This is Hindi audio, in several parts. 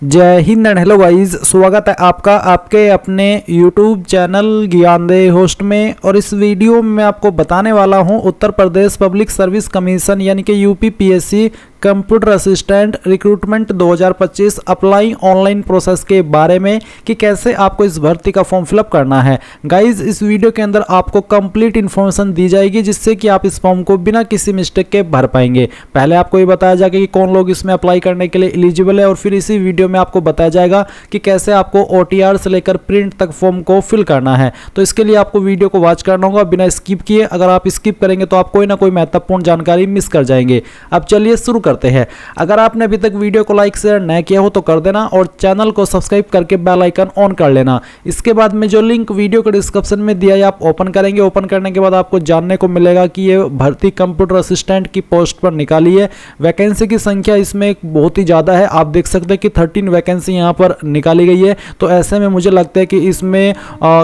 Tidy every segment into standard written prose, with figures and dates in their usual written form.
जय हिंद एंड हेलो गाइस, स्वागत है आपका आपके अपने YouTube चैनल ज्ञानदेह होस्ट में। और इस वीडियो में मैं आपको बताने वाला हूं Uttar Pradesh public service commission यानी कि UPPSC computer assistant recruitment 2025 apply online process के बारे में कि कैसे आपको इस भर्ती का फॉर्म फिलअप करना है। गाइज, इस वीडियो के अंदर आपको कंप्लीट इन्फॉर्मेशन दी जाएगी जिससे कि आप इस फॉर्म को बिना किसी मिस्टेक के भर पाएंगे। पहले आपको ये बताया जाएगा कि कौन लोग इसमें अप्लाई करने के लिए एलिजिबल है और फिर इसी वीडियो में आपको बताया जाएगा कि कैसे आपको OTR से लेकर प्रिंट तक फॉर्म को फिल करना है। तो इसके लिए आपको वीडियो को वॉच करना होगा बिना स्किप किए। अगर आप स्किप करेंगे तो आप कोई ना कोई महत्वपूर्ण जानकारी मिस कर जाएंगे। अब चलिए शुरू करते हैं। अगर आपने अभी तक वीडियो को लाइक शेयर न किया हो तो कर देना और चैनल को सब्सक्राइब करके बेल आइकन ऑन कर लेना। इसके बाद में जो लिंक वीडियो के डिस्क्रिप्शन में दिया है आप ओपन करेंगे। ओपन करने के बाद आपको जानने को मिलेगा कि ये भर्ती कंप्यूटर असिस्टेंट की पोस्ट पर निकाली है। वैकेंसी की संख्या इसमें बहुत ही ज़्यादा है। आप देख सकते हैं कि 13 वैकेंसी यहाँ पर निकाली गई है। तो ऐसे में मुझे लगता है कि इसमें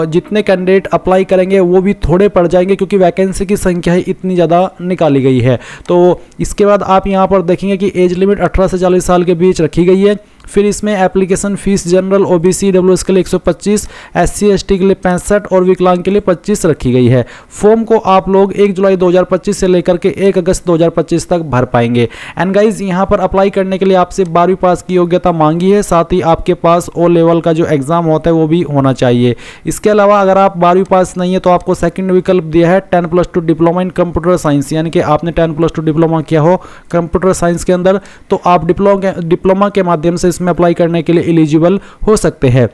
जितने कैंडिडेट अप्लाई करेंगे वो भी थोड़े पड़ जाएंगे क्योंकि वैकेंसी की संख्या ही इतनी ज़्यादा निकाली गई है। तो इसके बाद आप यहाँ पर देखेंगे कि एज लिमिट 18 से 40 साल के बीच रखी गई है। फिर इसमें application fees general OBC WS के लिए 125, SC ST के लिए 65 और विकलांग के लिए 25 रखी गई है। फॉर्म को आप लोग 1 जुलाई 2025 से लेकर के 1 अगस्त 2025 तक भर पाएंगे। एंड गाइज, यहाँ पर अप्लाई करने के लिए आपसे 12वीं पास की योग्यता मांगी है। साथ ही आपके पास O लेवल का जो एग्जाम होता है वो भी होना चाहिए। इसके अलावा अगर आप 12वीं पास नहीं है तो आपको सेकंड विकल्प दिया है 10+2 डिप्लोमा इन कंप्यूटर साइंस, यानी कि आपने 10+2 डिप्लोमा किया हो कंप्यूटर साइंस के अंदर तो आप डिप्लोमा के माध्यम से इसमें अप्लाई करने के लिए एलिजिबल हो सकते हैं।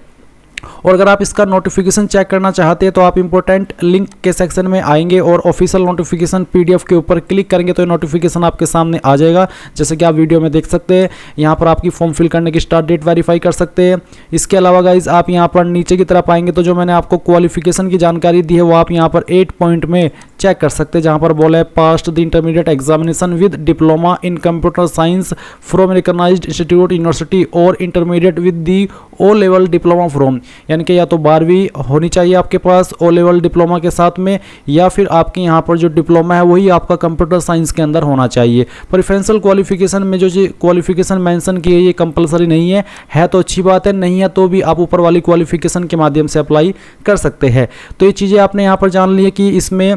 और अगर आप इसका नोटिफिकेशन चेक करना चाहते हैं तो आप इंपॉर्टेंट लिंक के सेक्शन में आएंगे और ऑफिशियल नोटिफिकेशन PDF के ऊपर क्लिक करेंगे तो ये नोटिफिकेशन आपके सामने आ जाएगा। जैसे कि आप वीडियो में देख सकते हैं, यहाँ पर आपकी फॉर्म फिल करने की स्टार्ट डेट वेरीफाई कर सकते हैं। इसके अलावा गाइज, आप यहाँ पर नीचे की तरफ आएंगे तो जो मैंने आपको क्वालिफिकेशन की जानकारी दी है वो आप यहाँ पर 8 पॉइंट में चेक कर सकते हैं, जहाँ पर बोला है passed the intermediate examination with diploma in computer science from recognised institute university और intermediate with the O level diploma from, यानी कि या तो 12वीं होनी चाहिए आपके पास O लेवल डिप्लोमा के साथ में, या फिर आपके यहाँ पर जो डिप्लोमा है वही आपका कंप्यूटर साइंस के अंदर होना चाहिए। प्रेफरेंशियल क्वालिफिकेशन में जो क्वालिफिकेशन मेंशन की है ये कंपलसरी नहीं है तो अच्छी बात है, नहीं है तो भी आप ऊपर वाली क्वालिफिकेशन के माध्यम से अप्लाई कर सकते हैं। तो ये चीज़ें आपने यहाँ पर जान ली है कि इसमें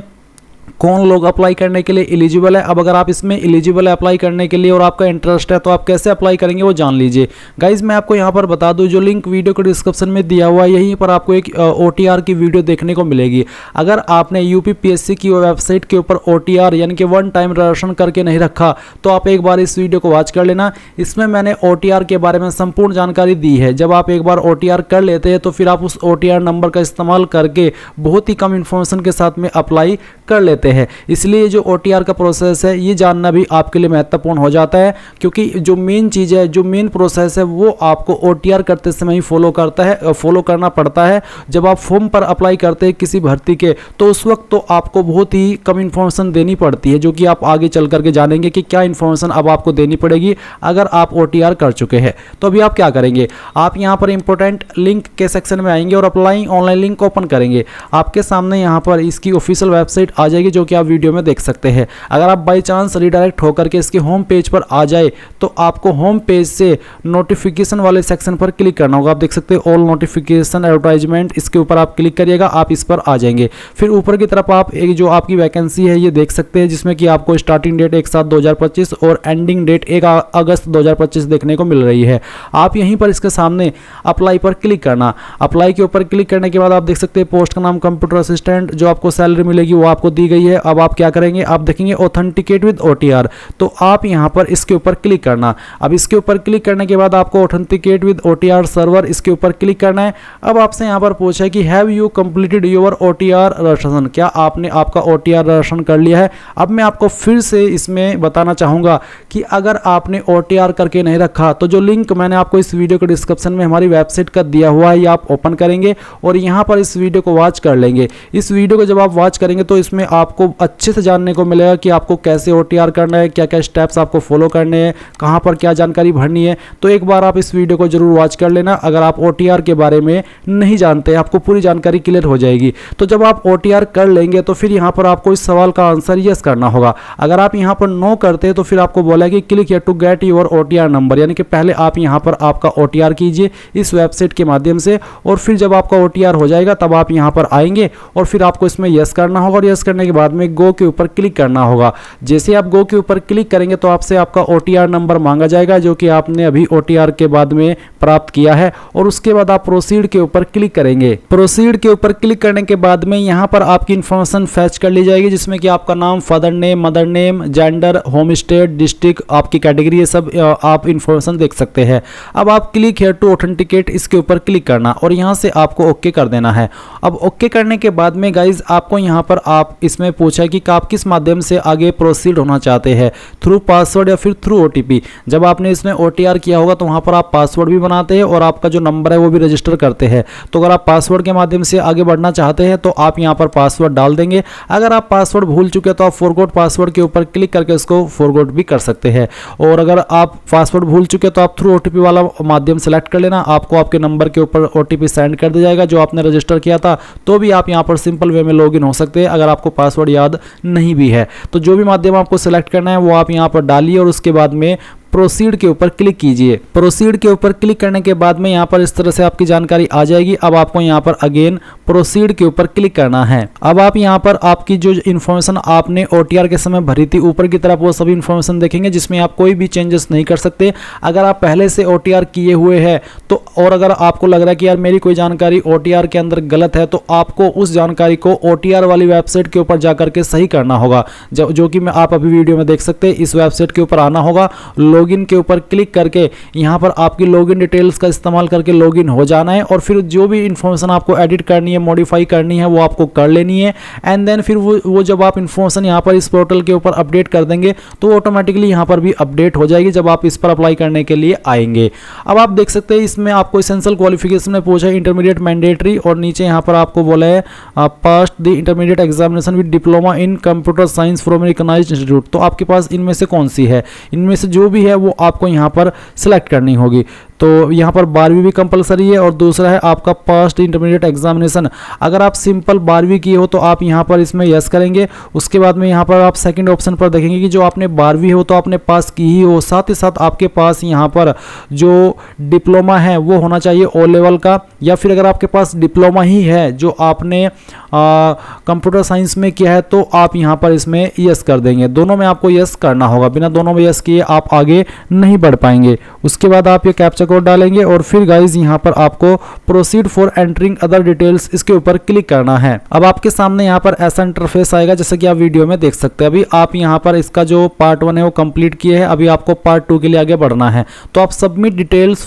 कौन लोग अप्लाई करने के लिए एलिजिबल है। अब अगर आप इसमें एलिजिबल है अप्लाई करने के लिए और आपका इंटरेस्ट है तो आप कैसे अप्लाई करेंगे वो जान लीजिए। गाइज, मैं आपको यहाँ पर बता दूँ, जो लिंक वीडियो के डिस्क्रिप्शन में दिया हुआ है यहीं पर आपको एक OTR की वीडियो देखने को मिलेगी। अगर आपने यूपीपीएससी की वेबसाइट के ऊपर OTR यानी कि 1 टाइम रजिस्ट्रेशन करके नहीं रखा तो आप एक बार इस वीडियो को वॉच कर लेना। इसमें मैंने OTR के बारे में संपूर्ण जानकारी दी है। जब आप एक बार OTR कर लेते हैं तो फिर आप उस OTR नंबर का इस्तेमाल करके बहुत ही कम इन्फॉर्मेशन के साथ में अप्लाई कर लेते हैं। इसलिए जो OTR का प्रोसेस है ये जानना भी आपके लिए महत्वपूर्ण हो जाता है, क्योंकि जो मेन चीज़ है, जो मेन प्रोसेस है वो आपको OTR करते समय ही फॉलो करना पड़ता है। जब आप फॉर्म पर अप्लाई करते हैं किसी भर्ती के तो उस वक्त तो आपको बहुत ही कम इन्फॉर्मेशन देनी पड़ती है, जो कि आप आगे चल करके जानेंगे कि क्या इन्फॉर्मेशन अब आपको देनी पड़ेगी अगर आप OTR कर चुके हैं। तो अभी आप क्या करेंगे, आप यहाँ पर इंपॉर्टेंट लिंक के सेक्शन में आएंगे और अप्लाई ऑनलाइन लिंक ओपन करेंगे। आपके सामने यहाँ पर इसकी ऑफिशियल वेबसाइट आ जाएगी जो कि आप वीडियो में देख सकते हैं। अगर आप बाय चांस रिडायरेक्ट होकर के इसके होम पेज पर आ जाए तो आपको होम पेज से नोटिफिकेशन वाले सेक्शन पर क्लिक करना होगा। आप देख सकते हैं ऑल नोटिफिकेशन एडवर्टाइजमेंट, इसके ऊपर आप क्लिक करिएगा, आप इस पर आ जाएंगे। फिर ऊपर की तरफ आप एक जो आपकी वैकेंसी है ये देख सकते हैं, जिसमें कि आपको स्टार्टिंग डेट 1/7/2025 और एंडिंग डेट 1 अगस्त 2025 देखने को मिल रही है। आप यहीं पर इसके सामने अप्लाई पर क्लिक करना। अप्लाई के ऊपर क्लिक करने के बाद आप देख सकते हैं पोस्ट का नाम कंप्यूटर असिस्टेंट, जो आपको सैलरी मिलेगी वो आपको दी गई है। अब आप क्या करेंगे, आप देखेंगे ऑथेंटिकेट विद OTR, तो आप यहां पर इसके ऊपर क्लिक करना। अब इसके ऊपर क्लिक करने के बाद आपको ऑथेंटिकेट विद OTR सर्वर इसके ऊपर क्लिक करना है। अब आपसे यहां पर पूछा है कि have you completed your OTR registration, क्या आपने आपका OTR रजिस्ट्रेशन कर लिया है। अब मैं आपको फिर से इसमें बताना चाहूंगा कि अगर आपने OTR करके नहीं रखा तो जो लिंक मैंने आपको इस वीडियो के डिस्क्रिप्शन में हमारी वेबसाइट का दिया हुआ है ये आप ओपन करेंगे और यहां पर इस वीडियो को वॉच कर लेंगे। इस वीडियो को जब आप वॉच करेंगे तो इसमें जिसमें आपको अच्छे से जानने को मिलेगा कि आपको कैसे OTR करना है, क्या क्या स्टेप्स आपको फॉलो करने हैं, कहाँ पर क्या जानकारी भरनी है। तो एक बार आप इस वीडियो को जरूर वॉच कर लेना अगर आप OTR के बारे में नहीं जानते, आपको पूरी जानकारी क्लियर हो जाएगी। तो जब आप OTR कर लेंगे तो फिर यहाँ पर आपको इस सवाल का आंसर यस करना होगा। अगर आप यहाँ पर नो करते तो फिर आपको बोला कि click here to get your OTR number, यानी कि पहले आप यहाँ पर आपका OTR कीजिए इस वेबसाइट के माध्यम से, और फिर जब आपका OTR हो जाएगा तब आप यहाँ पर आएंगे और फिर आपको इसमें यस करना होगा, और यस करने के बाद में गो के ऊपर क्लिक करना होगा। जैसे आप गो के ऊपर क्लिक करेंगे तो आपसे आपका OTR नंबर मांगा जाएगा जो कि आपने अभी OTR के बाद में प्राप्त किया है, और उसके बाद आप प्रोसीड के ऊपर क्लिक करेंगे। प्रोसीड के ऊपर क्लिक करने के बाद में यहाँ पर आपकी इंफॉर्मेशन फैच कर ली जाएगी, जिसमें कि आपका नाम, father name, mother name, gender, home state, district, आपकी कैटेगरी, ये सब आप इंफॉर्मेशन देख सकते हैं। अब आप क्लिक हियर टू ऑथेंटिकेट इसके ऊपर क्लिक करना और यहाँ से आपको ओके कर देना है। अब ओके करने के बाद में गाइज आपको यहाँ पर आप इसमें पूछा है कि आप किस माध्यम से आगे प्रोसीड होना चाहते हैं, थ्रू पासवर्ड या फिर थ्रू OTP। जब आपने इसमें OTR किया होगा तो वहाँ पर आप पासवर्ड भी बनाते हैं और आपका जो नंबर है वो भी रजिस्टर करते हैं। तो अगर आप पासवर्ड के माध्यम से आगे बढ़ना चाहते हैं तो आप यहाँ पर पासवर्ड डाल देंगे। अगर आप पासवर्ड भूल चुके हैं तो आप फॉरगॉट पासवर्ड के ऊपर क्लिक करके उसको फॉरगॉट भी कर सकते हैं, और अगर आप पासवर्ड भूल चुके हैं तो आप थ्रू OTP वाला माध्यम सेलेक्ट कर लेना। आपको आपके नंबर के ऊपर OTP सेंड कर दिया जाएगा जो आपने रजिस्टर किया था, तो भी आप यहाँ पर सिंपल वे में लॉगिन हो सकते हैं अगर आपको पासवर्ड याद नहीं भी है। तो जो भी माध्यम आपको सेलेक्ट करना है वो आप यहाँ पर डालिए और उसके बाद में प्रोसीड के ऊपर क्लिक कीजिए। प्रोसीड के ऊपर क्लिक करने के बाद में यहाँ पर इस तरह से आपकी जानकारी आ जाएगी। अब आपको यहाँ पर अगेन प्रोसीड के ऊपर क्लिक करना है। अब आप यहाँ पर आपकी जो इन्फॉर्मेशन आपने OTR के समय भरी थी ऊपर की तरफ वो सभी इन्फॉर्मेशन देखेंगे, जिसमें आप कोई भी चेंजेस नहीं कर सकते। अगर आप पहले से OTR किए हुए हैं तो, और अगर आपको लग रहा है कि यार मेरी कोई जानकारी OTR के अंदर गलत है, तो आपको उस जानकारी को OTR वाली वेबसाइट के ऊपर जाकर के सही करना होगा, जो कि मैं आप अभी वीडियो में देख सकते हैं। इस वेबसाइट के ऊपर आना होगा, लॉगिन के ऊपर क्लिक करके यहाँ पर आपकी लॉगिन डिटेल्स का इस्तेमाल करके लॉगिन हो जाना है, और फिर जो भी इंफॉर्मेशन आपको एडिट करनी है, मॉडिफाई करनी है, वो आपको कर लेनी है। एंड देन फिर वो जब आप इंफॉर्मेशन यहाँ पर इस पोर्टल के ऊपर अपडेट कर देंगे तो ऑटोमेटिकली यहाँ पर भी अपडेट हो जाएगी जब आप इस पर अप्लाई करने के लिए आएंगे। अब आप देख सकते हैं इसमें आपको एसेंशियल क्वालिफिकेशन में पूछा है इंटरमीडिएट मैंडेटरी, और नीचे यहाँ पर आपको बोला है pass the intermediate examination with diploma in computer science from recognised institute. तो आपके पास इनमें से कौन सी है? इनमें से जो भी है वो आपको यहाँ पर सिलेक्ट करनी होगी। तो यहाँ पर 12वीं भी कंपलसरी है, और दूसरा है आपका पास्ट इंटरमीडिएट एग्जामिनेशन। अगर आप सिंपल 12वीं की हो तो आप यहाँ पर इसमें यस करेंगे। उसके बाद में यहाँ पर आप सेकंड ऑप्शन पर देखेंगे कि जो आपने 12वीं हो तो आपने पास की ही हो, साथ ही साथ आपके पास यहाँ पर जो डिप्लोमा है वो होना चाहिए O लेवल का, या फिर अगर आपके पास डिप्लोमा ही है जो आपने कंप्यूटर साइंस में किया है तो आप यहाँ पर इसमें यस कर देंगे। दोनों में आपको यस करना होगा, बिना दोनों में यस किए आप आगे नहीं बढ़ पाएंगे। उसके बाद आप ये कैप्चा कोड डालेंगे और फिर गाइज यहाँ पर आपको proceed for entering other details इसके ऊपर क्लिक करना है। अब आपके सामने यहाँ पर ऐसा इंटरफेस आएगा जैसे कि आप वीडियो में देख सकते हैं। अभी आप यहाँ पर इसका जो पार्ट 1 है वो कंप्लीट किए हैं, अभी आपको पार्ट 2 के लिए आगे बढ़ना है। तो आप सबमिट डिटेल्स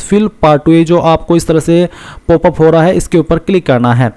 फिल पार्ट 2, ये जो आपको इस तरह से पॉपअप हो रहा है इसके ऊपर क्लिक करना है।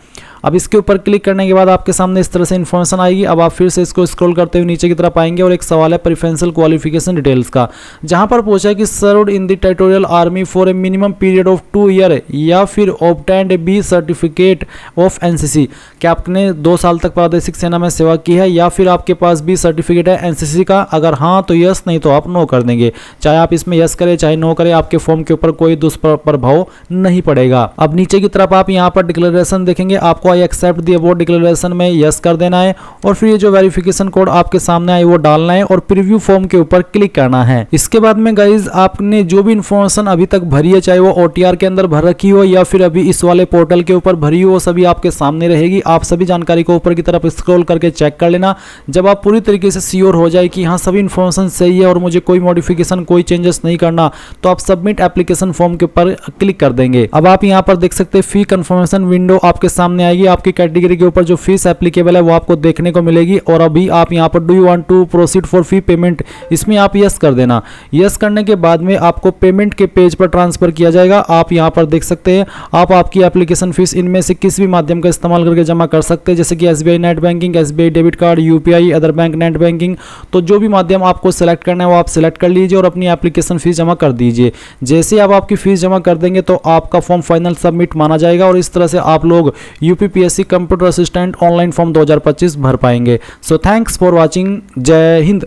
अब इसके ऊपर क्लिक करने के बाद आपके सामने इस तरह से इन्फॉर्मेशन आएगी। अब आप फिर से इसको स्क्रॉल करते हुए नीचे की तरफ आएंगे और एक सवाल है प्रेफरेंशियल क्वालिफिकेशन डिटेल्स का, जहां पर पूछा है कि served in the territorial army for a minimum period of 2 year या फिर obtained B certificate of NCC। क्या आपने 2 साल तक प्रादेशिक सेना में सेवा की है या फिर आपके पास भी सर्टिफिकेट है NCC का? अगर हाँ तो यस, नहीं तो आप नो कर देंगे। चाहे आप इसमें यस करें चाहे नो करें, आपके फॉर्म के ऊपर कोई दुष्प्रभाव नहीं पड़ेगा। अब नीचे की तरफ आप यहाँ पर डिक्लेरेशन देखेंगे, आपको I accept the above declaration में यस कर देना है, और फिर ये जो वेरिफिकेशन कोड आपके सामने आए वो डालना है और प्रीव्यू फॉर्म के ऊपर क्लिक करना है। इसके बाद में गाइज आपने जो भी इंफॉर्मेशन अभी तक भरी है, चाहे वो OTR के अंदर भर रखी हो या फिर अभी इस वाले पोर्टल के ऊपर भरी हो, सभी आपके सामने रहेगी। आप सभी जानकारी को ऊपर की तरफ स्क्रॉल करके चेक कर लेना। जब आप पूरी तरीके से श्योर हो जाए कि हाँ सभी इंफॉर्मेशन सही है और मुझे कोई मॉडिफिकेशन कोई चेंजेस नहीं करना, तो आप सबमिट एप्लीकेशन फॉर्म के ऊपर क्लिक कर देंगे। अब आप यहाँ पर देख सकते हैं फी कंफर्मेशन विंडो आपके सामने आएगी। आपकी कैटेगरी के ऊपर जो फीस एप्लीकेबल है वो आपको देखने को मिलेगी, और अभी आप यहाँ पर do you want to proceed for fee payment, इसमें आप यस कर देना। यस करने के बाद में आपको पेमेंट के पेज पर ट्रांसफर किया जाएगा। आप यहाँ पर देख सकते हैं आप आपकी एप्लीकेशन फीस इनमें से किसी भी माध्यम का इस्तेमाल करके जमा कर सकते हैं, जैसे कि SBI net banking, SBI debit card, UPI, other bank net banking. तो जो भी माध्यम आपको सेलेक्ट करना है वो आप सेलेक्ट कर लीजिए और अपनी एप्लीकेशन फीस जमा कर दीजिए। जैसे आप आपकी फीस जमा कर देंगे तो आपका फॉर्म फाइनल सबमिट माना जाएगा, और इस तरह से आप लोग UP UPPSC computer assistant online form 2025 भर पाएंगे। So thanks for watching. जय हिंद।